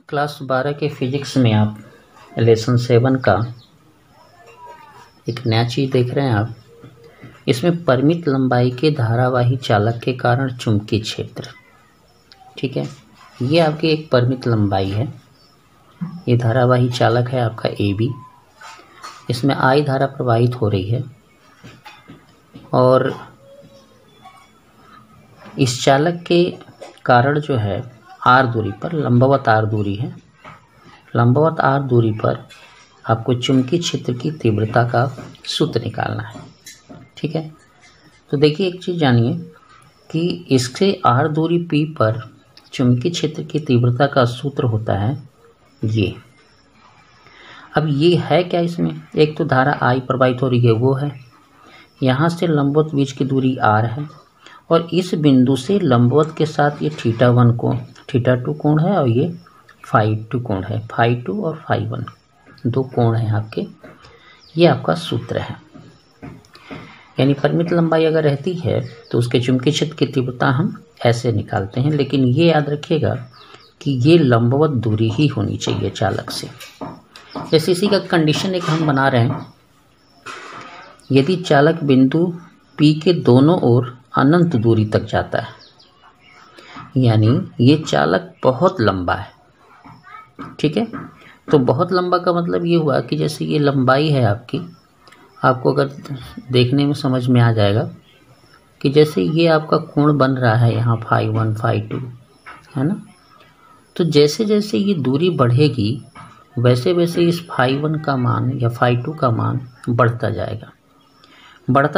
Class 12 के physics में आप लेसन 7 का एक नया चीज़ देख रहे हैं आप। इसमें परिमित लंबाई के धारावाही चालक के कारण चुंबकीय क्षेत्र, ठीक है, ये आपकी एक परिमित लंबाई है। ये धारावाही चालक है आपका AB। इसमें I धारा प्रवाहित हो रही है और इस चालक के कारण जो है R दूरी पर, लंबवत R दूरी है, लंबवत R दूरी पर आपको चुंबकीय क्षेत्र की तीव्रता का सूत्र निकालना है, ठीक है। तो देखिए एक चीज़ जानिए कि इसके R दूरी P पर चुंबकीय क्षेत्र की तीव्रता का सूत्र होता है ये। अब ये है क्या, इसमें एक तो धारा I प्रवाहित हो रही है वो है, यहाँ से लंबवत बीच की दूरी R है और इस बिंदु से लंबवत के साथ ये θ1 कोण, θ2 कोण है और ये φ2 कोण है। φ2 और φ1 दो कोण हैं आपके। ये आपका सूत्र है। यानी परिमित लंबाई अगर रहती है तो उसके चुंबकीय क्षेत्र की तीव्रता हम ऐसे निकालते हैं, लेकिन ये याद रखिएगा कि ये लंबवत दूरी ही होनी चाहिए चालक से। जैसे इसी का कंडीशन एक हम बना रहे हैं, यदि चालक बिंदु P के दोनों ओर अनंत दूरी तक जाता है, यानी ये चालक बहुत लंबा है, ठीक है। तो बहुत लंबा का मतलब ये हुआ कि जैसे ये लंबाई है आपकी, आपको अगर देखने में समझ में आ जाएगा कि जैसे ये आपका कोण बन रहा है यहाँ φ1 φ2 है ना। तो जैसे जैसे ये दूरी बढ़ेगी वैसे वैसे इस φ1 का मान या φ2 का मान बढ़ता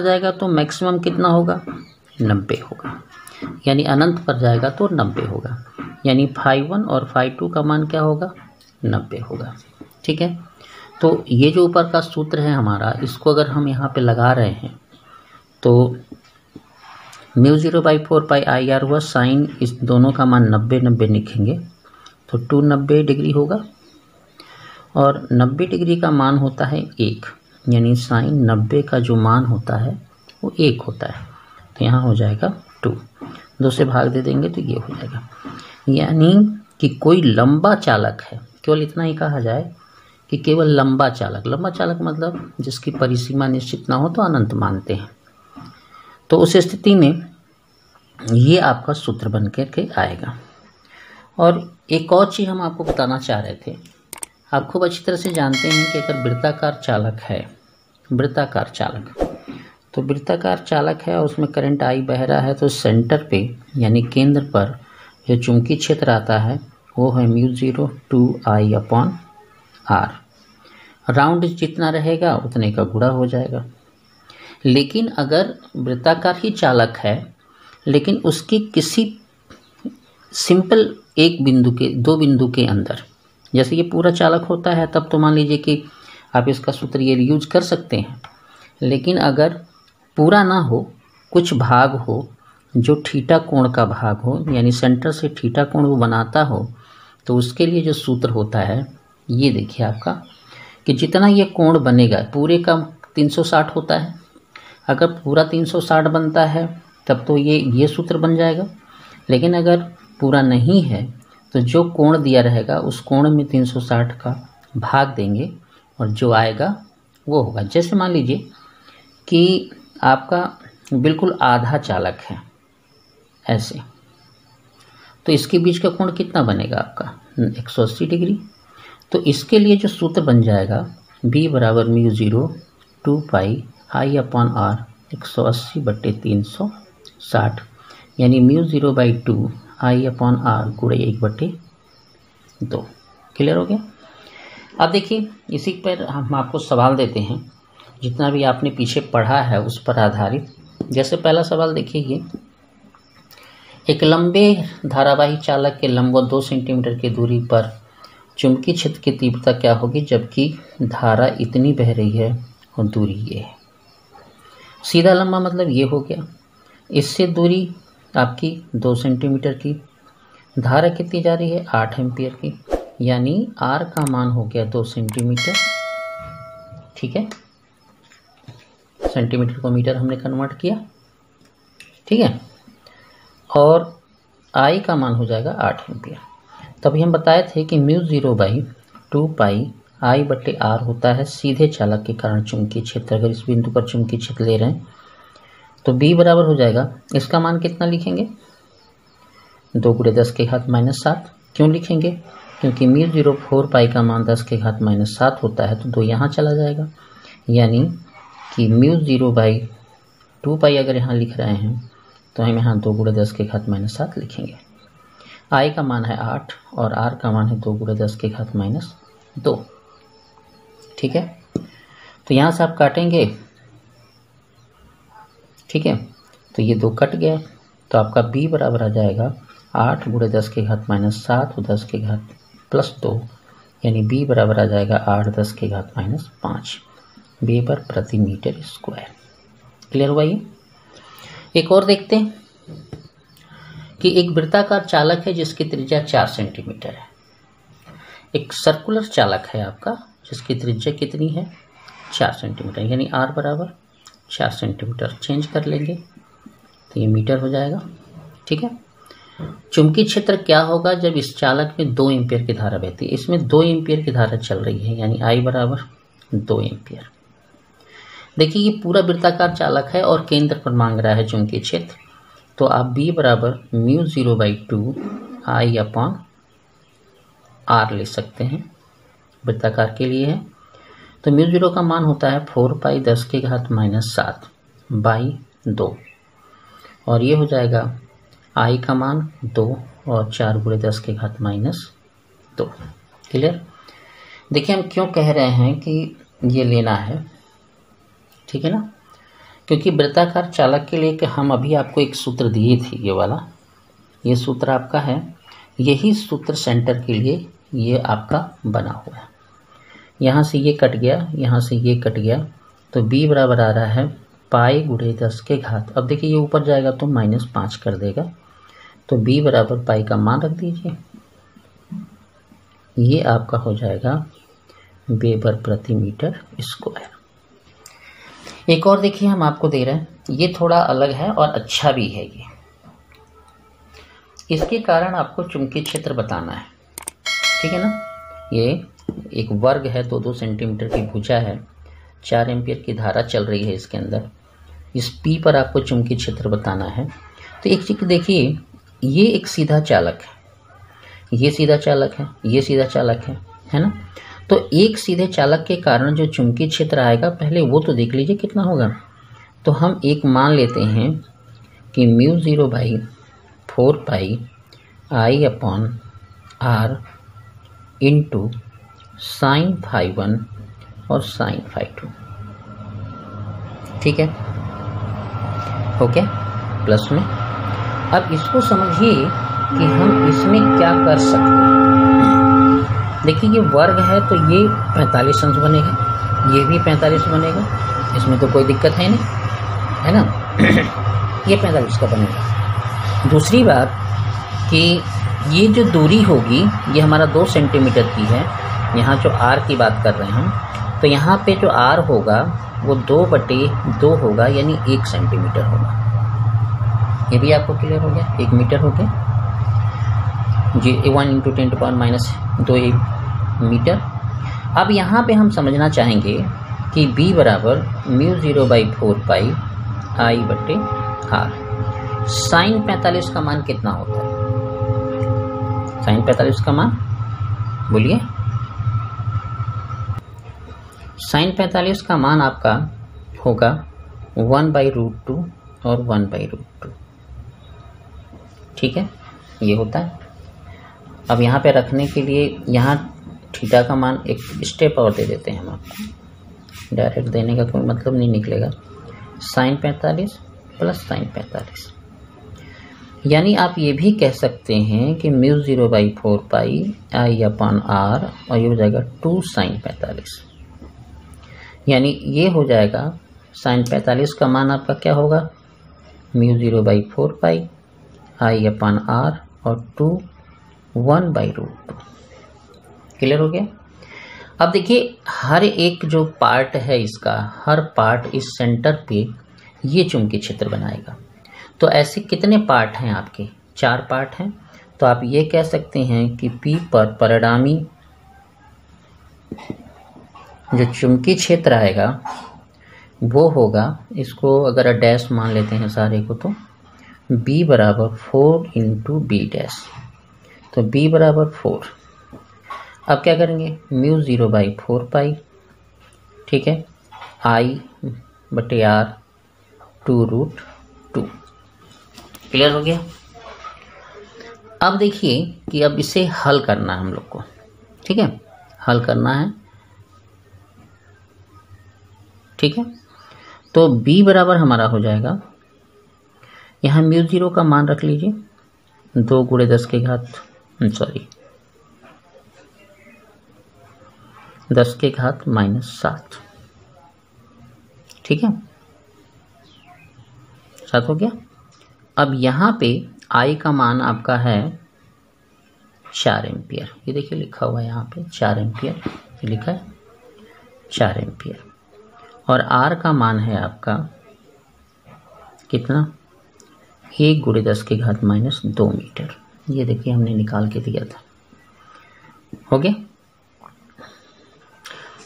जाएगा। तो मैक्सिमम कितना होगा, 90 होगा। यानी अनंत पर जाएगा तो 90 होगा। यानी φ1 और φ2 का मान क्या होगा, 90 होगा, ठीक है। तो ये जो ऊपर का सूत्र है हमारा, इसको अगर हम यहाँ पे लगा रहे हैं तो μ0/4πIr हुआ। साइन इस दोनों का मान 90 लिखेंगे तो 290 डिग्री होगा और 90 डिग्री का मान होता है 1, यानी साइन 90 का जो मान होता है वो 1 होता है। तो यहाँ हो जाएगा 2 से भाग दे देंगे तो ये हो जाएगा। यानी कि कोई लंबा चालक है, केवल इतना ही कहा जाए कि केवल लंबा चालक मतलब जिसकी परिसीमा निश्चित ना हो तो अनंत मानते हैं। तो उस स्थिति में ये आपका सूत्र बन के आएगा। और एक और चीज़ हम आपको बताना चाह रहे थे, आप खूब अच्छी तरह से जानते हैं कि अगर वृत्ताकार चालक है, तो वृत्ताकार चालक है और उसमें करंट I बह रहा है, तो सेंटर पे यानी केंद्र पर जो चुंबकीय क्षेत्र आता है वो है μ0 2I/r। राउंड जितना रहेगा उतने का गुणा हो जाएगा। लेकिन अगर वृत्ताकार ही चालक है लेकिन उसकी किसी सिंपल एक बिंदु के, दो बिंदु के अंदर, जैसे ये पूरा चालक होता है तब तो मान लीजिए कि आप इसका सूत्र ये यूज कर सकते हैं। लेकिन अगर पूरा ना हो, कुछ भाग हो जो थीटा कोण का भाग हो, यानी सेंटर से थीटा कोण वो बनाता हो, तो उसके लिए जो सूत्र होता है ये देखिए आपका, कि जितना ये कोण बनेगा पूरे का 360 होता है। अगर पूरा 360 बनता है तब तो ये सूत्र बन जाएगा। लेकिन अगर पूरा नहीं है तो जो कोण दिया रहेगा उस कोण में 360 का भाग देंगे और जो आएगा वो होगा। जैसे मान लीजिए कि आपका बिल्कुल आधा चालक है ऐसे, तो इसके बीच का कोण कितना बनेगा आपका, 180 डिग्री। तो इसके लिए जो सूत्र बन जाएगा B बराबर μ0 2πI/r 180/360, यानी μ0/2 I/r गुणे 1/2। क्लियर हो गया। अब देखिए इसी पर हम आपको सवाल देते हैं, जितना भी आपने पीछे पढ़ा है उस पर आधारित। जैसे पहला सवाल देखिए, ये एक लंबे धारावाही चालक के लंबवत 2 सेंटीमीटर की दूरी पर चुंबकीय क्षेत्र की तीव्रता क्या होगी जबकि धारा इतनी बह रही है और दूरी ये है। सीधा लंबा मतलब ये हो गया, इससे दूरी आपकी 2 सेंटीमीटर की, धारा कितनी जा रही है 8 एम्पियर की, यानी R का मान हो गया 2 सेंटीमीटर, ठीक है। सेंटीमीटर को मीटर हमने कन्वर्ट किया, ठीक है। और I का मान हो जाएगा 8 एम्पियर। तो अभी हम बताए थे कि μ0/2πi/r होता है सीधे चालक के कारण चुंबकीय क्षेत्र। अगर इस बिंदु पर चुंबकीय क्षेत्र ले रहे हैं तो b बराबर हो जाएगा, इसका मान कितना लिखेंगे, 2 × 10⁻⁷। क्यों लिखेंगे, क्योंकि μ04π का मान 10⁻⁷ होता है, तो 2 यहाँ चला जाएगा, यानी कि μ0/2π अगर यहाँ लिख रहे हैं तो हम यहाँ 2 × 10⁻⁷ लिखेंगे। I का मान है 8 और R का मान है 2 × 10⁻²। ठीक है, तो यहाँ से आप काटेंगे, ठीक है, तो ये 2 कट गया, तो आपका B बराबर आ जाएगा 8 × 10⁻⁷ और 10⁻², यानी B बराबर आ जाएगा 8 10⁻⁵ वेबर प्रति मीटर स्क्वायर। क्लियर हुआ ये? एक और देखते हैं कि एक वृत्ताकार चालक है जिसकी त्रिज्या 4 सेंटीमीटर है। एक सर्कुलर चालक है आपका जिसकी त्रिज्या कितनी है, 4 सेंटीमीटर, यानी R बराबर 4 सेंटीमीटर। चेंज कर लेंगे तो ये मीटर हो जाएगा। ठीक है, चुंबकीय क्षेत्र क्या होगा जब इस चालक में 2 एम्पीयर की धारा बहती है। इसमें 2 एम्पीयर की धारा चल रही है, यानी I बराबर 2 एम्पीयर। देखिए ये पूरा वृत्ताकार चालक है और केंद्र पर मांग रहा है चुंबकीय क्षेत्र, तो आप B बराबर μ0/2I/r ले सकते हैं, वृत्ताकार के लिए है। तो μ0 का मान होता है 4π 10⁻⁷/2 और ये हो जाएगा I का मान 2 और 4 × 10⁻⁻²। क्लियर? देखिए हम क्यों कह रहे हैं कि ये लेना है, ठीक है ना, क्योंकि वृत्ताकार चालक के लिए कि हम अभी आपको एक सूत्र दिए थे, ये वाला, ये सूत्र आपका है, यही सूत्र सेंटर के लिए ये आपका बना हुआ है। यहाँ से ये कट गया, यहाँ से ये कट गया, तो B बराबर आ रहा है पाई × 10⁻⁴। अब देखिए ये ऊपर जाएगा तो -5 कर देगा, तो B बराबर पाई का मान रख दीजिए, ये आपका हो जाएगा वेबर प्रति मीटर स्क्वायर। एक और देखिए हम आपको दे रहे हैं, ये थोड़ा अलग है और अच्छा भी है ये। इसके कारण आपको चुंबकीय क्षेत्र बताना है, ठीक है ना। ये एक वर्ग है, 2-2 सेंटीमीटर की भुजा है, 4 एम्पीयर की धारा चल रही है इसके अंदर। इस P पर आपको चुंबकीय क्षेत्र बताना है। तो एक चीज देखिए, ये एक सीधा चालक है, ये सीधा चालक है, ये सीधा चालक है ना। तो एक सीधे चालक के कारण जो चुंबकीय क्षेत्र आएगा, पहले वो तो देख लीजिए कितना होगा। तो हम एक मान लेते हैं कि μ0/4πI/r इंटू sin φ1 और sin φ2। ठीक है, ओके, प्लस में। अब इसको समझिए कि हम इसमें क्या कर सकते हैं। देखिए ये वर्ग है तो ये 45 अंश बनेगा, ये भी 45 बनेगा, इसमें तो कोई दिक्कत है नहीं, है ना। ये 45 का बनेगा। दूसरी बात कि ये जो दूरी होगी ये हमारा 2 सेंटीमीटर की है, यहाँ जो R की बात कर रहे हैं हम, तो यहाँ पे जो R होगा वो 2/2 होगा, यानी 1 सेंटीमीटर होगा। ये भी आपको क्लियर हो गया, 1 मीटर हो गया जी, 1 × 10⁻⁻2 मीटर। अब यहाँ पे हम समझना चाहेंगे कि B बराबर μ0/4πI/r। sin 45 का मान कितना होता है? sin 45 का मान बोलिए। sin 45 का मान आपका होगा 1/√2 और 1/√2। ठीक है, ये होता है। अब यहाँ पे रखने के लिए यहाँ थीटा का मान एक स्टेप और दे देते हैं हम आपको, डायरेक्ट देने का कोई मतलब नहीं निकलेगा। sin 45 प्लस sin 45, यानी आप ये भी कह सकते हैं कि μ0/4πI/r और ये हो जाएगा 2 sin 45, यानी ये हो जाएगा sin 45 का मान आपका क्या होगा, μ0/4πI/r और 2 1/√2। क्लियर हो गया। अब देखिए हर एक जो पार्ट है इसका, हर पार्ट इस सेंटर पे ये चुंबकीय क्षेत्र बनाएगा। तो ऐसे कितने पार्ट हैं आपके? 4 पार्ट हैं। तो आप ये कह सकते हैं कि P पर परिणामी जो चुंबकीय क्षेत्र आएगा वो होगा, इसको अगर डैश मान लेते हैं सारे को, तो B बराबर 4 इंटू बी डैश। तो B बराबर 4। अब क्या करेंगे, म्यू 0/4 पाई, ठीक है, I/R 2√2। क्लियर हो गया। अब देखिए कि अब इसे हल करना है हम लोग को, ठीक है, हल करना है, ठीक है। तो B बराबर हमारा हो जाएगा, यहाँ म्यू 0 का मान रख लीजिए 2 × 10 की घात -7, ठीक है, 7 हो गया। अब यहाँ पे I का मान आपका है 4 एम्पियर, ये देखिए लिखा हुआ है यहाँ पे 4 एम्पियर, ये लिखा है 4 एम्पियर। और R का मान है आपका कितना, 1 × 10 की घात -2 मीटर, ये देखिए हमने निकाल के दिया था, हो गया।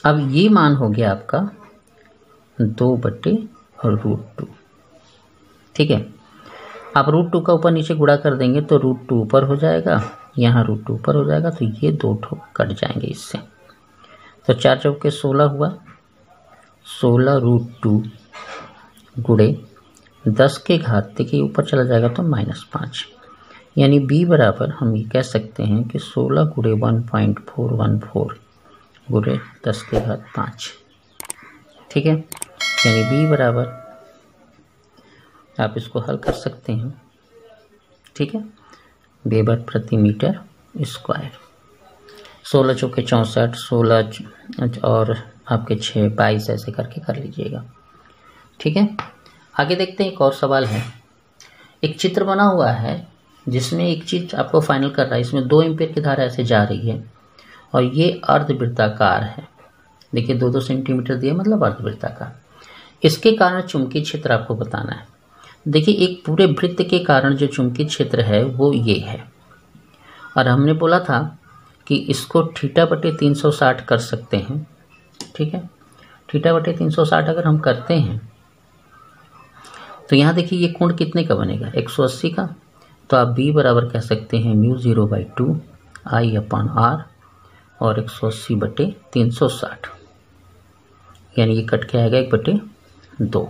अब ये मान हो गया आपका 2/√2, ठीक है। आप √2 का ऊपर नीचे गुणा कर देंगे तो √2 ऊपर हो जाएगा, यहाँ √2 ऊपर हो जाएगा, तो ये 2 ठोक कट जाएंगे इससे। तो 4 चौके 16 हुआ, 16√2 गुणे 10 के घात, देखिए ऊपर चला जाएगा तो -5, यानी B बराबर हम ये कह सकते हैं कि 16 गुणे 1.414 गुणे 10 के घात 5, ठीक है। यानी B बराबर, आप इसको हल कर सकते हैं, ठीक है, वेबर प्रति मीटर स्क्वायर। 16 चौके 64, 16 और आपके 6 22 ऐसे करके कर लीजिएगा, ठीक है। आगे देखते हैं, एक और सवाल है। एक चित्र बना हुआ है जिसमें एक चीज आपको फाइनल कर रहा है, इसमें 2 एम्पीयर की धारा ऐसे जा रही है और ये अर्धवृत्ताकार है, देखिए 2-2 सेंटीमीटर दिया, मतलब अर्धवृत्ताकार। इसके कारण चुंबकीय क्षेत्र आपको बताना है। देखिए एक पूरे वृत्त के कारण जो चुंबकीय क्षेत्र है वो ये है, और हमने बोला था कि इसको θ/360 कर सकते हैं, ठीक है। θ/360 अगर हम करते हैं तो यहाँ देखिए ये कोण कितने का बनेगा, 180 का। तो आप B बराबर कह सकते हैं म्यू 0/2 I/R और 180/360, यानी ये कट के आएगा 1/2।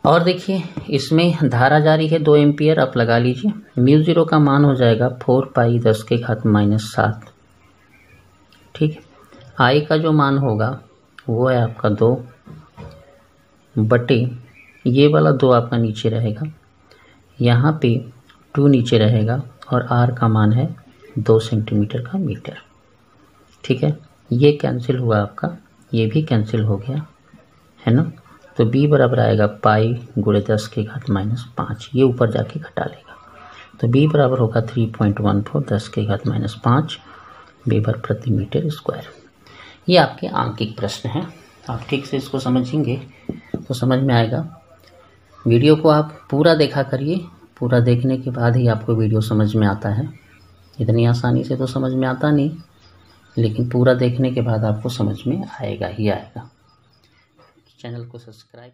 और देखिए इसमें धारा जारी है 2 एम्पियर, आप लगा लीजिए। म्यू 0 का मान हो जाएगा 4 पाई 10 के घात -7, ठीक है। I का जो मान होगा वो है आपका 2 बटे, ये वाला 2 आपका नीचे रहेगा, यहाँ पे 2 नीचे रहेगा, और R का मान है 2 सेंटीमीटर का मीटर, ठीक है। ये कैंसिल हुआ आपका, ये भी कैंसिल हो गया, है ना। तो B बराबर आएगा पाई × 10 के घात -5, ये ऊपर जाके घटा लेगा, तो B बराबर होगा 3.14 10 के घात -5 वेबर प्रति मीटर स्क्वायर। ये आपके आंकिक प्रश्न हैं, आप ठीक से इसको समझेंगे तो समझ में आएगा। वीडियो को आप पूरा देखा करिए, पूरा देखने के बाद ही आपको वीडियो समझ में आता है, इतनी आसानी से तो समझ में आता नहीं, लेकिन पूरा देखने के बाद आपको समझ में आएगा ही आएगा। चैनल को सब्सक्राइब